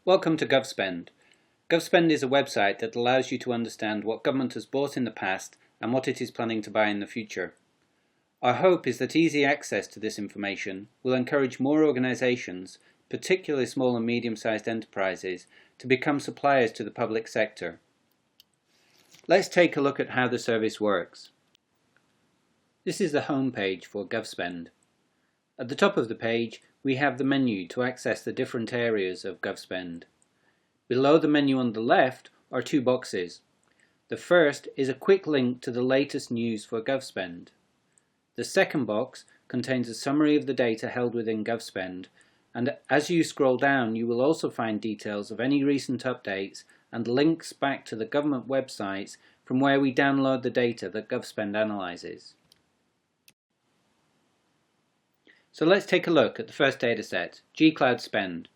Welcome to GovSpend. GovSpend is a website that allows you to understand what government has bought in the past and what it is planning to buy in the future. Our hope is that easy access to this information will encourage more organisations, particularly small and medium-sized enterprises, to become suppliers to the public sector. Let's take a look at how the service works. This is the home page for GovSpend. At the top of the page, we have the menu to access the different areas of GovSpend. Below the menu on the left are two boxes. The first is a quick link to the latest news for GovSpend. The second box contains a summary of the data held within GovSpend, and as you scroll down you will also find details of any recent updates and links back to the government websites from where we download the data that GovSpend analyses. So let's take a look at the first dataset, G-Cloud Spend.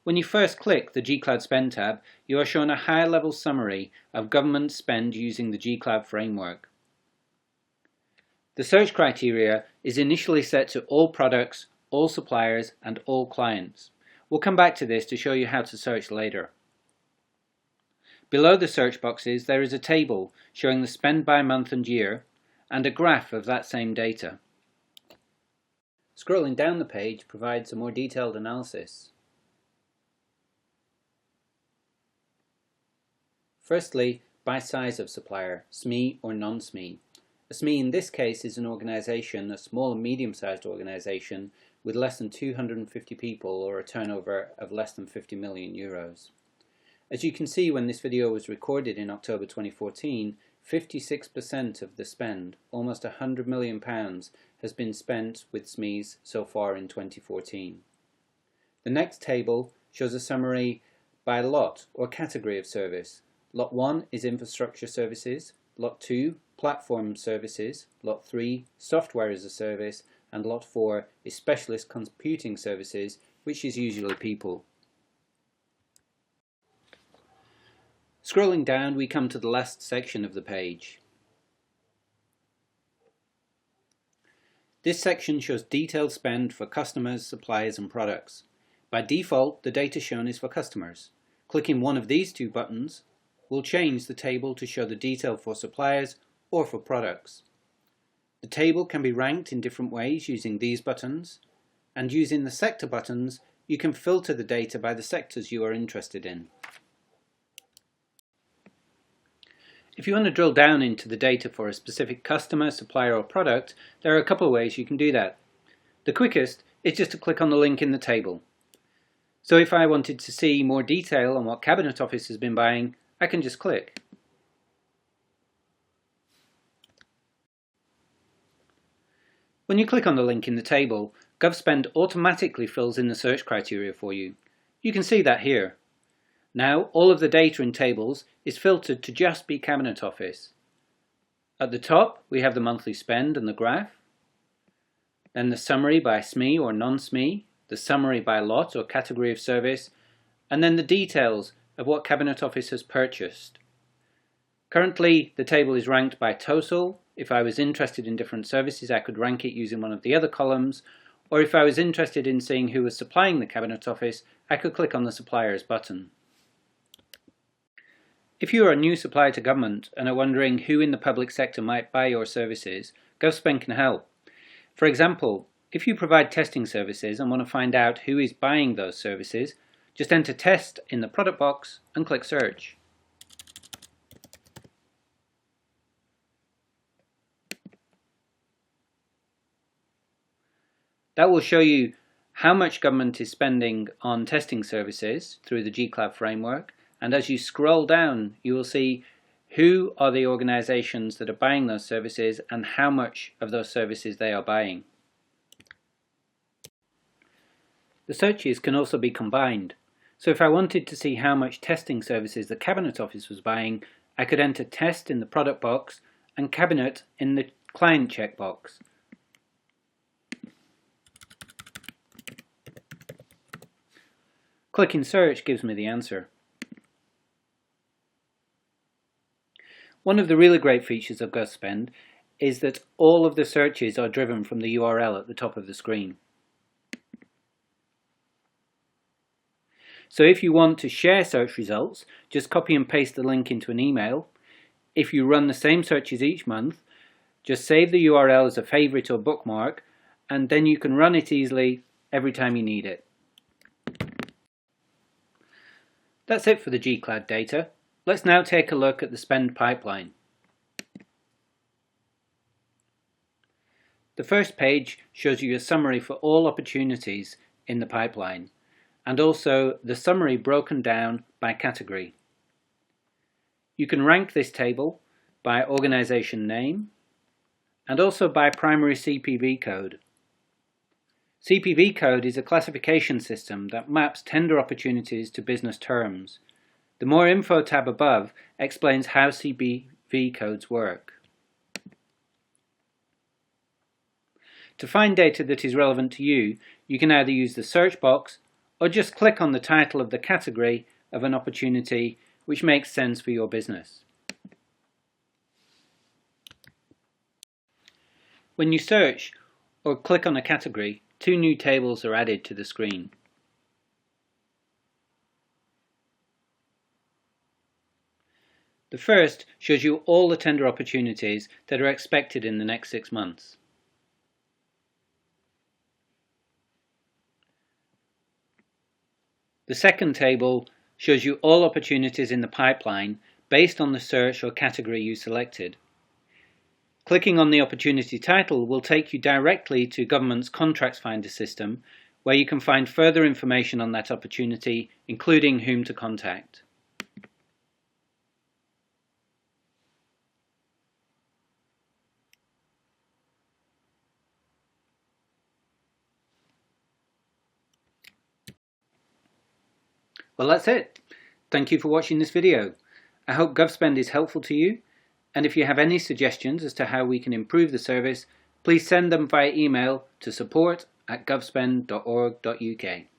When you first click the G-Cloud Spend tab, you are shown a high-level summary of government spend using the G-Cloud framework. The search criteria is initially set to all products, all suppliers, and all clients. We'll come back to this to show you how to search later. Below the search boxes there is a table showing the spend by month and year, and a graph of that same data. Scrolling down the page provides a more detailed analysis. Firstly, by size of supplier, SME or non-SME. A SME in this case is an organisation, a small and medium-sized organisation with less than 250 people or a turnover of less than 50 million euros. As you can see, when this video was recorded in October 2014, 56% of the spend, almost £100 million, has been spent with SMEs so far in 2014. The next table shows a summary by lot or category of service. Lot 1 is infrastructure services, Lot 2 platform services, Lot 3 software as a service, and Lot 4 is specialist computing services, which is usually people. Scrolling down, we come to the last section of the page. This section shows detailed spend for customers, suppliers and products. By default, the data shown is for customers. Clicking one of these two buttons will change the table to show the detail for suppliers or for products. The table can be ranked in different ways using these buttons, and using the sector buttons you can filter the data by the sectors you are interested in. If you want to drill down into the data for a specific customer, supplier or product, there are a couple of ways you can do that. The quickest is just to click on the link in the table. So if I wanted to see more detail on what Cabinet Office has been buying, I can just click. When you click on the link in the table, GovSpend automatically fills in the search criteria for you. You can see that here. Now all of the data in tables is filtered to just be Cabinet Office. At the top we have the monthly spend and the graph, then the summary by SME or non-SME, the summary by lot or category of service, and then the details of what Cabinet Office has purchased. Currently the table is ranked by total. If I was interested in different services I could rank it using one of the other columns, or if I was interested in seeing who was supplying the Cabinet Office I could click on the suppliers button. If you are a new supplier to government and are wondering who in the public sector might buy your services, GovSpend can help. For example, if you provide testing services and want to find out who is buying those services, just enter test in the product box and click search. That will show you how much government is spending on testing services through the G-Cloud framework, and as you scroll down you will see who are the organisations that are buying those services and how much of those services they are buying. The searches can also be combined. So if I wanted to see how much testing services the Cabinet Office was buying, I could enter test in the product box and cabinet in the client checkbox. Clicking search gives me the answer. One of the really great features of GovSpend is that all of the searches are driven from the URL at the top of the screen. So if you want to share search results, just copy and paste the link into an email. If you run the same searches each month, just save the URL as a favorite or bookmark, and then you can run it easily every time you need it. That's it for the G-Cloud data. Let's now take a look at the spend pipeline. The first page shows you a summary for all opportunities in the pipeline, and also the summary broken down by category. You can rank this table by organization name and also by primary CPV code. CPV code is a classification system that maps tender opportunities to business terms. The More Info tab above explains how CPV codes work. To find data that is relevant to you, you can either use the search box or just click on the title of the category of an opportunity which makes sense for your business. When you search or click on a category, two new tables are added to the screen. The first shows you all the tender opportunities that are expected in the next 6 months. The second table shows you all opportunities in the pipeline based on the search or category you selected. Clicking on the opportunity title will take you directly to Government's Contracts Finder system, where you can find further information on that opportunity, including whom to contact. Well, that's it. Thank you for watching this video. I hope GovSpend is helpful to you, and if you have any suggestions as to how we can improve the service, please send them via email to support@govspend.org.uk.